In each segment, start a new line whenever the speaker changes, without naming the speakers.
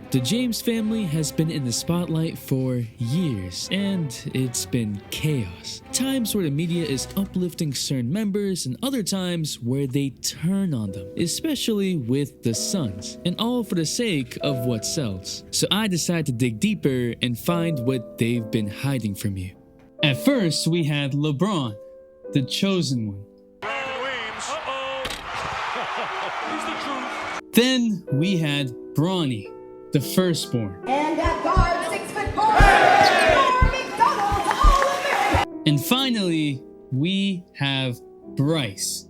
The James family has been in the spotlight for years, and it's been chaos. Times where the media is uplifting certain members, and other times where they turn on them, especially with the sons, and all for the sake of what sells. So I decided to dig deeper and find what they've been hiding from you. At first, we had LeBron, the chosen one. Then we had Brony, the firstborn.
And at guard, 6'4", McDonald's All-American.
And finally, we have Bryce.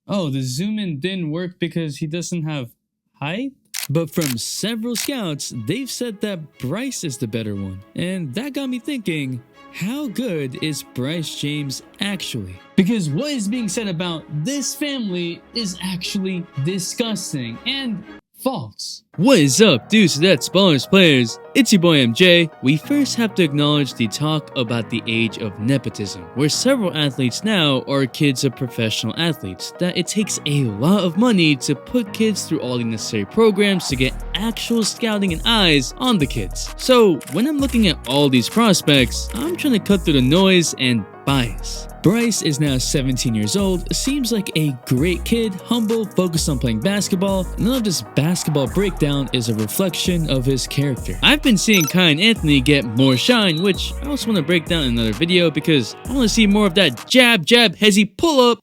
Oh, the zoom in didn't work because he doesn't have height? But from several scouts, they've said that Bryce is the better one. And that got me thinking, how good is Bryce James actually? Because what is being said about this family is actually disgusting and false. What is up, dudes, that's ballers players? It's your boy MJ. We first have to acknowledge the talk about the age of nepotism, where several athletes now are kids of professional athletes, that it takes a lot of money to put kids through all the necessary programs to get actual scouting and eyes on the kids. So when I'm looking at all these prospects, I'm trying to cut through the noise and bias. Bryce is now 17 years old, seems like a great kid, humble, focused on playing basketball. None of this basketball breakdown is a reflection of his character. I've been seeing Kai and Anthony get more shine, which I also want to break down in another video because I want to see more of that jab, hezzy, pull up.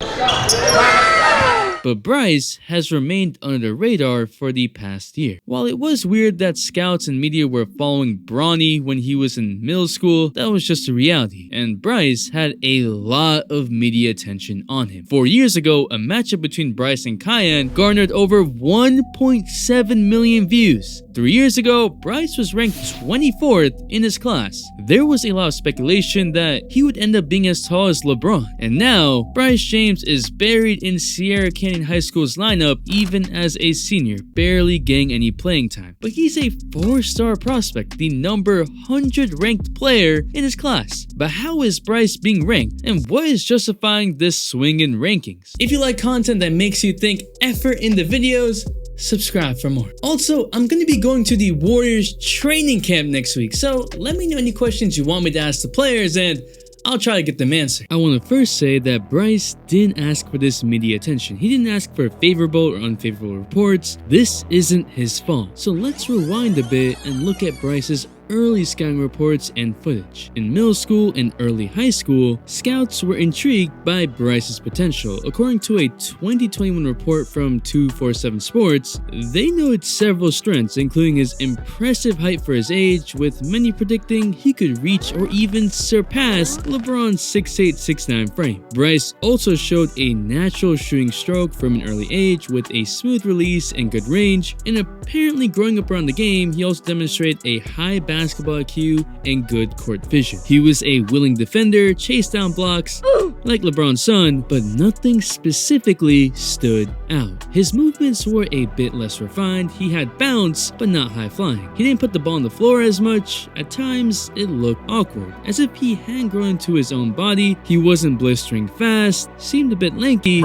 But Bryce has remained under the radar for the past year. While it was weird that scouts and media were following Bronny when he was in middle school, that was just a reality, and Bryce had a lot of media attention on him. 4 years ago, a matchup between Bryce and Kyan garnered over 1.7 million views. 3 years ago, Bryce was ranked 24th in his class. There was a lot of speculation that he would end up being as tall as LeBron. And now, Bryce James is buried in Sierra Canyon High School's lineup even as a senior, barely getting any playing time. But he's a 4-star prospect, the number 100 ranked player in his class. But how is Bryce being ranked? And what is justifying this swing in rankings? If you like content that makes you think effort in the videos, subscribe for more. Also, I'm going to be going to the Warriors training camp next week, so let me know any questions you want me to ask the players and I'll try to get them answered. I want to first say that Bryce didn't ask for this media attention. He didn't ask for favorable or unfavorable reports. This isn't his fault. So let's rewind a bit and look at Bryce's early scouting reports and footage. In middle school and early high school, scouts were intrigued by Bryce's potential. According to a 2021 report from 247 Sports, they noted several strengths, including his impressive height for his age, with many predicting he could reach or even surpass LeBron's 6'8", 6'9" frame. Bryce also showed a natural shooting stroke from an early age with a smooth release and good range, and apparently growing up around the game, he also demonstrated a high basketball IQ and good court vision. He was a willing defender, chased down blocks like LeBron's son, but nothing specifically stood out. His movements were a bit less refined. He had bounce, but not high flying. He didn't put the ball on the floor as much. At times, it looked awkward, as if he hadn't grown into his own body. He wasn't blistering fast, seemed a bit lanky.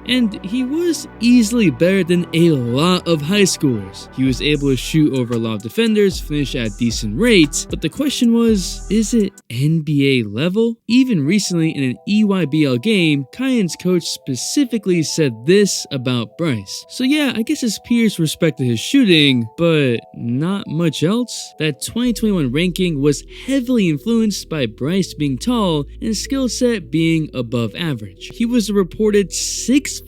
And he was easily better than a lot of high schoolers. He was able to shoot over a lot of defenders, finish at decent rates, but the question was, is it NBA level? Even recently in an EYBL game, Kyan's coach specifically said this about Bryce. So yeah, I guess his peers respected his shooting, but not much else. That 2021 ranking was heavily influenced by Bryce being tall and his skill set being above average. He was a reported 6'3"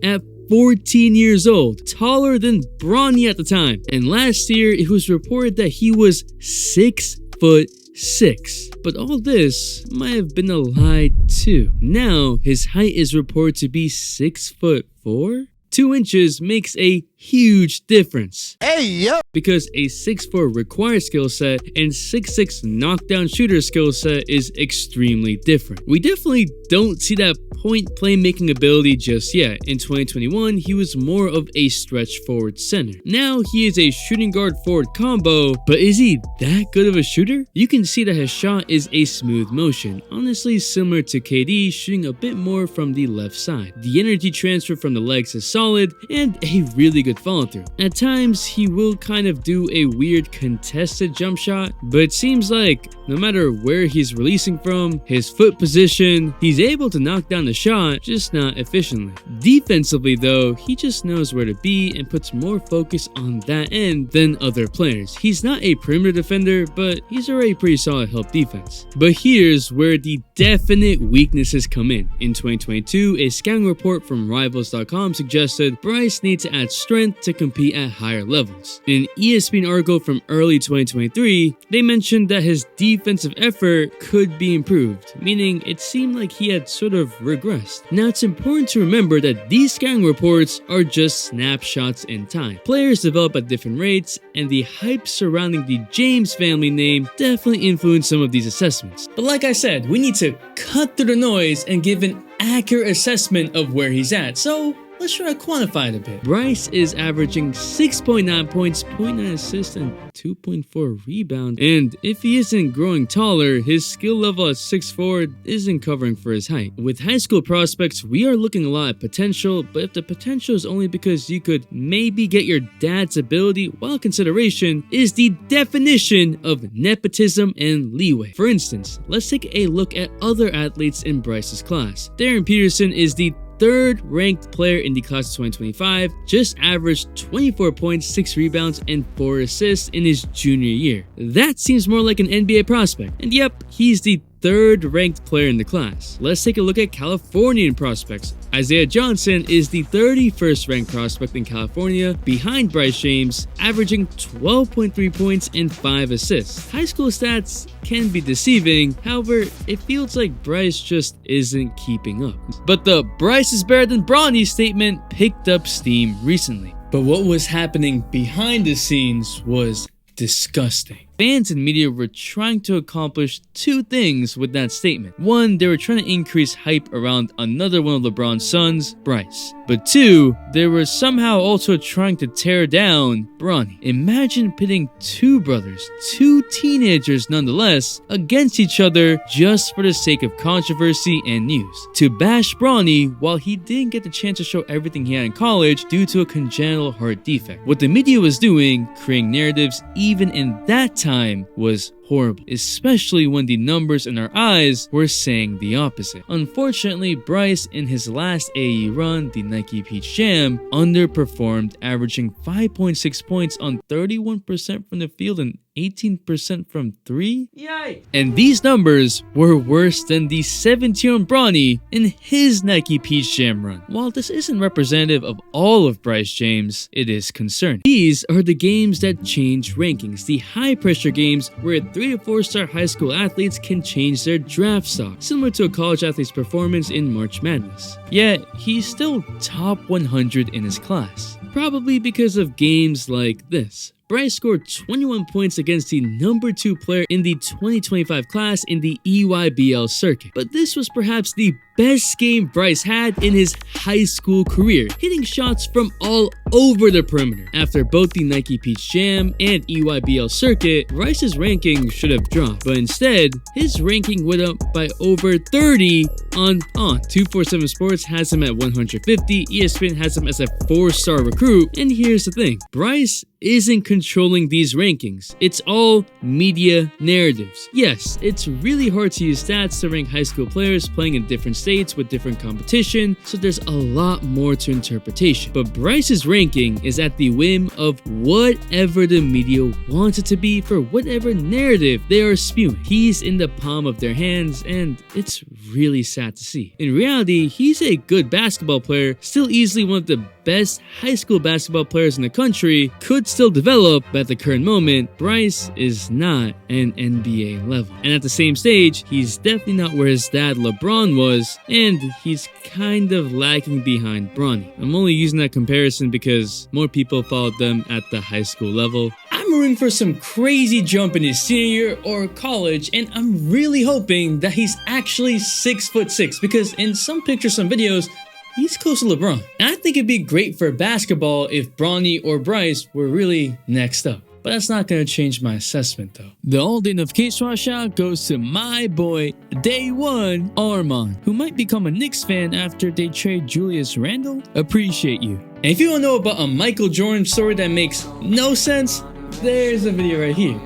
at 14 years old, taller than Bronny at the time. And last year, it was reported that he was 6'6". But all this might have been a lie too. Now, his height is reported to be 6'4". 2 inches makes a huge difference. Hey, yo! Because a 6'4" required skill set and 6'6" knockdown shooter skill set is extremely different. We definitely don't see that point playmaking ability just yet. In 2021, he was more of a stretch forward center. Now he is a shooting guard forward combo, but is he that good of a shooter? You can see that his shot is a smooth motion, honestly similar to KD, shooting a bit more from the left side. The energy transfer from the legs is solid and a really good follow through. At times he will kind of do a weird contested jump shot, but it seems like no matter where he's releasing from, his foot position, he's able to knock down the shot, just not efficiently. Defensively though, he just knows where to be and puts more focus on that end than other players. He's not a perimeter defender, but he's already pretty solid help defense. But here's where the definite weaknesses come in. In 2022, a scouting report from Rivals.com suggested Bryce needs to add strength to compete at higher levels. In an ESPN article from early 2023, they mentioned that his defensive effort could be improved, meaning it seemed like he had sort of regressed. Now it's important to remember that these scouting reports are just snapshots in time. Players develop at different rates, and the hype surrounding the James family name definitely influenced some of these assessments. But like I said, we need to cut through the noise and give an accurate assessment of where he's at. So let's try to quantify it a bit. Bryce is averaging 6.9 points, 0.9 assists, and 2.4 rebounds. And if he isn't growing taller, his skill level at 6'4" isn't covering for his height. With high school prospects, we are looking a lot at potential, but if the potential is only because you could maybe get your dad's ability, while consideration is the definition of nepotism and leeway. For instance, let's take a look at other athletes in Bryce's class. Darren Peterson is the third ranked player in the class of 2025, just averaged 24 points, 6 rebounds, and 4 assists in his junior year. That seems more like an NBA prospect. And yep, he's the third ranked player in the class. Let's take a look at Californian prospects. Isaiah Johnson is the 31st ranked prospect in California, behind Bryce James, averaging 12.3 points and 5 assists. High school stats can be deceiving, however, it feels like Bryce just isn't keeping up. But the Bryce is better than Bronny statement picked up steam recently. But what was happening behind the scenes was disgusting. Fans and media were trying to accomplish two things with that statement. One, they were trying to increase hype around another one of LeBron's sons, Bryce. But two, they were somehow also trying to tear down Bronny. Imagine pitting two brothers, two teenagers nonetheless, against each other just for the sake of controversy and news. To bash Bronny while he didn't get the chance to show everything he had in college due to a congenital heart defect. What the media was doing, creating narratives even in that time, was horrible, especially when the numbers in our eyes were saying the opposite. Unfortunately, Bryce in his last AE run, the Nike Peach Jam, underperformed, averaging 5.6 points on 31% from the field and 18% from 3? Yay! And these numbers were worse than the 17-year-old Brony in his Nike Peach Jam run. While this isn't representative of all of Bryce James, it is concerning. These are the games that change rankings, the high-pressure games where 3 to 4-star high school athletes can change their draft stock, similar to a college athlete's performance in March Madness. Yet, he's still top 100 in his class, probably because of games like this. Bryce scored 21 points against the number 2 player in the 2025 class in the EYBL circuit. But this was perhaps the best game Bryce had in his high school career, hitting shots from all over the perimeter. After both the Nike Peach Jam and EYBL circuit, Bryce's ranking should have dropped, but instead, his ranking went up by over 30 on 247 Sports has him at 150, ESPN has him as a 4-star recruit, and here's the thing, Bryce isn't controlling these rankings. It's all media narratives. Yes, it's really hard to use stats to rank high school players playing in different states with different competition, so there's a lot more to interpretation. But Bryce's ranking is at the whim of whatever the media wants it to be for whatever narrative they are spewing. He's in the palm of their hands, and it's really sad to see. In reality, he's a good basketball player, still easily one of the best high school basketball players in the country, could still develop, but at the current moment, Bryce is not an NBA level. And at the same stage, he's definitely not where his dad LeBron was, and he's kind of lagging behind Bronny. I'm only using that comparison because more people followed them at the high school level. I'm I'm rooting for some crazy jump in his senior year or college, and I'm really hoping that he's actually 6'6", because in some pictures, some videos, he's close to LeBron. And I think it'd be great for basketball if Bronny or Bryce were really next up. But that's not gonna change my assessment though. The All-Day Notification shout goes to my boy, Day One, Armand, who might become a Knicks fan after they trade Julius Randle. Appreciate you. And if you wanna know about a Michael Jordan story that makes no sense, there's a video right here.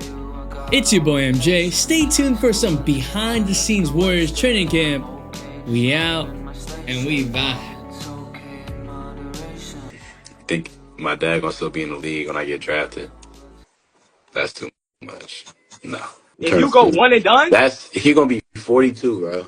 It's your boy MJ. Stay tuned for some behind the scenes Warriors training camp. We out and we vibe.
Think my dad gonna still be in the league when I get drafted? That's too much. No.
If you go one and done?
He gonna be 42, bro.